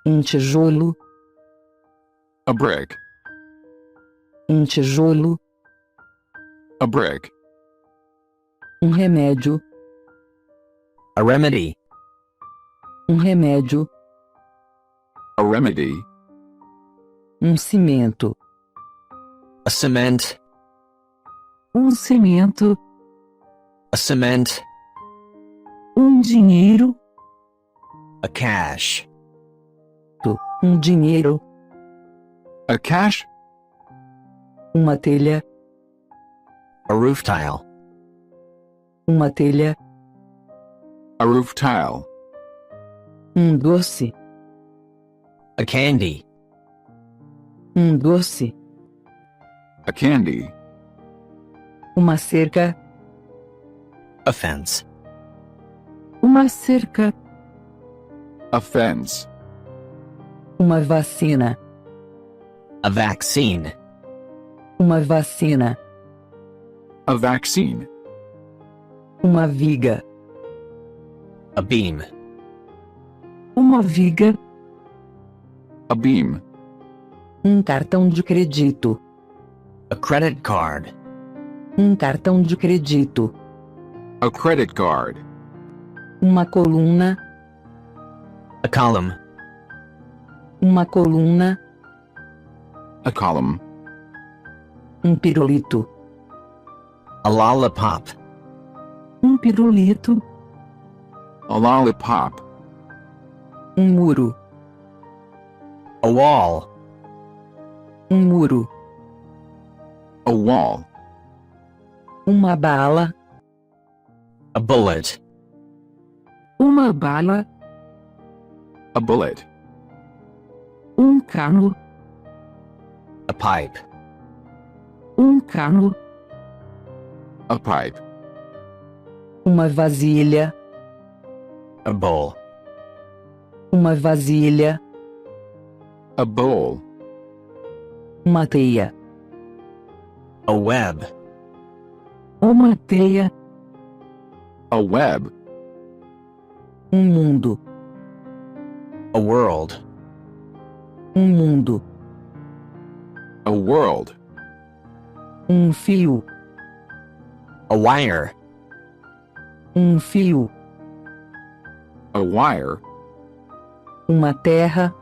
tijolo, a brick, tijolo, a brick, remédio, a remedy, remédio, a remedy, cimento, a cement, cimento, a cement, dinheiro, a cash, dinheiro, a cash, uma telha, a roof tile, uma telha, a roof tile, doce, a candy, doce, a candy, uma cerca, a fence, uma cerca, a fence, uma vacina, a vaccine, uma vacina, a vaccine, uma viga, a beam, uma viga, a beam, cartão de crédito, a credit card, cartão de crédito, a credit card, uma coluna, a column, uma coluna, a column, pirulito, a lollipop, pirulito, a lollipop, muro, a wall, muro, a wall, uma bala, a bullet, uma bala, a bullet, cano, a pipe, cano, a pipe, uma vasilha, a bowl, uma vasilha, a bowl, uma teia, a web, uma teia, a web, mundo, a world, mundo, a world, fio, a wire, fio, a wire, uma terra,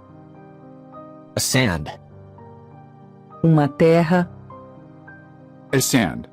a sand, uma terra, a sand,